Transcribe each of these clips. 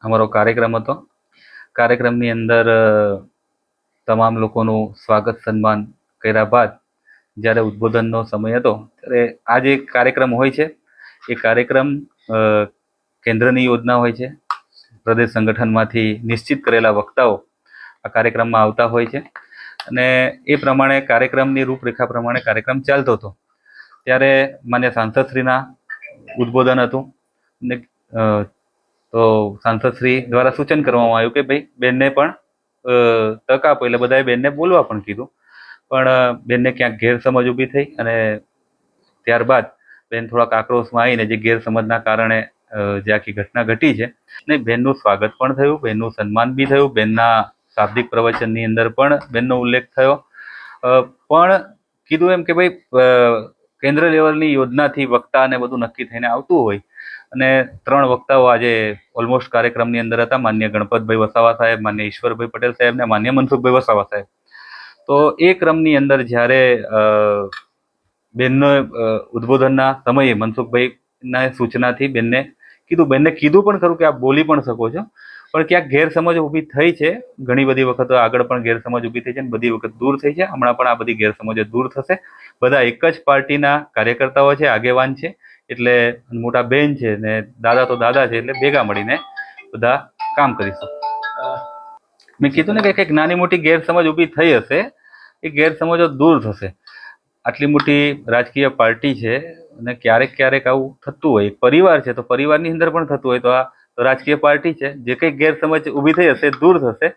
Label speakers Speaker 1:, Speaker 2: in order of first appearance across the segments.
Speaker 1: અમારો કાર્યક્રમ હતો. કાર્યક્રમની અંદર તમામ લોકોનું સ્વાગત સન્માન કર્યા બાદ જ્યારે ઉદ્બોધનનો સમય હતો ત્યારે આ જે કાર્યક્રમ હોય છે એ કાર્યક્રમ કેન્દ્રની યોજના હોય છે. પ્રદેશ સંગઠનમાંથી નિશ્ચિત કરેલા વક્તાઓ આ કાર્યક્રમમાં આવતા હોય છે અને એ પ્રમાણે કાર્યક્રમની રૂપરેખા પ્રમાણે કાર્યક્રમ ચાલતો હતો. ત્યારે માન્ય સાંસદશ્રીના ઉદ્બોધન હતું ને તો સાંસદશ્રી દ્વારા સૂચન કરવામાં આવ્યું કે ભાઈ બેનને પણ તક આપો, એટલે બધાએ બેનને બોલવા પણ કીધું. પણ બેનને ક્યાંક ગેરસમજ ઊભી થઈ અને ત્યારબાદ બેન થોડાક આક્રોશમાં આવીને જે ગેરસમજના કારણે જે આખી ઘટના ઘટી છે ને બેનનું સ્વાગત પણ થયું, બેનનું સન્માન બી થયું, બેનના શાબ્દિક પ્રવચનની અંદર પણ બેનનો ઉલ્લેખ થયો. પણ કીધું એમ કે ભાઈ કેન્દ્ર લેવલની યોજનાથી વક્તા અને બધું નક્કી થઈને આવતું હોય અને 3 વક્તાઓ આજે ઓલમોસ્ટ કાર્યક્રમની અંદર હતા. માન્ય ગણપતભાઈ વસાવા સાહેબ, માન્ય ઈશ્વરભાઈ પટેલ સાહેબ ને માન્ય મનસુખભાઈ વસાવા સાહેબ. તો એ ક્રમની અંદર જ્યારે બેનનો ઉદ્બોધનના સમયે મનસુખભાઈના સૂચનાથી બેનને કીધું પણ ખરું કે આપ બોલી પણ શકો છો, પણ ક્યાંક ગેરસમજ ઊભી થઈ છે. ઘણી બધી વખત આગળ પણ ગેરસમજ ઊભી થઈ છે અને બધી વખત દૂર થઈ છે. હમણાં પણ આ બધી ગેરસમજો દૂર થશે. બધા એક જ પાર્ટીના કાર્યકર્તાઓ છે, આગેવાન છે, એટલે મોટા બેન છે ને દાદા તો દાદા છે, એટલે ભેગા મળીને બધા કામ કરીશું. મેં કીધું ને કે કંઈક નાની મોટી ગેરસમજ ઊભી થઈ હશે, એ ગેરસમજો દૂર થશે. આટલી મોટી રાજકીય પાર્ટી છે અને ક્યારેક આવું થતું હોય. પરિવાર છે તો પરિવારની અંદર પણ થતું હોય, તો આ રાજકીય પાર્ટી છે, જે કંઈક ગેરસમજ ઊભી થઈ હશે દૂર થશે.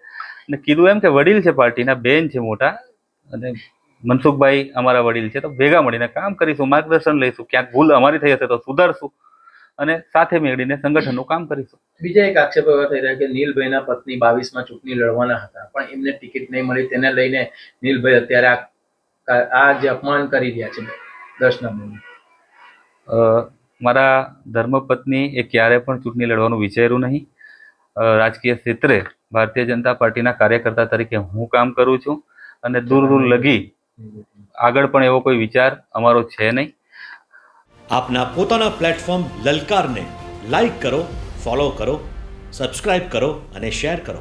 Speaker 1: અને કીધું એમ કે વડીલ છે, પાર્ટીના બેન છે મોટા, અને મનસુખભાઈ અમારા વડીલ છે, તો ભેગા મળીને કામ કરીશું, માર્ગદર્શન લઈશું, ક્યાંક ભૂલ અમારી થઈ હશે તો સુધારશું અને સાથે મળીને સંગઠનનું કામ કરીશું.
Speaker 2: બીજા એક આક્ષેપ એવા થઈ રહ્યા કે નીલભાઈના પત્ની 22માં ચૂંટણી લડવાના હતા, પણ એમને ટિકિટ નહીં મળી, તેને લઈને નીલભાઈ અત્યારે આ જે અપમાન કરી રહ્યા છે 10 નંબરનું.
Speaker 1: મારા ધર્મપત્ની એ ક્યારે પણ ચૂંટણી લડવાનું વિચાર્યું નહીં. રાજકીય ક્ષેત્રે ભારતીય જનતા પાર્ટીના કાર્યકર્તા તરીકે હું કામ કરું છું અને દૂર લગી આગળ પણ એવો કોઈ વિચાર અમારો છે નહીં.
Speaker 3: આપના પોતાના પ્લેટફોર્મ લલકારને લાઈક કરો, ફોલો કરો, સબસ્ક્રાઇબ કરો અને શેર કરો.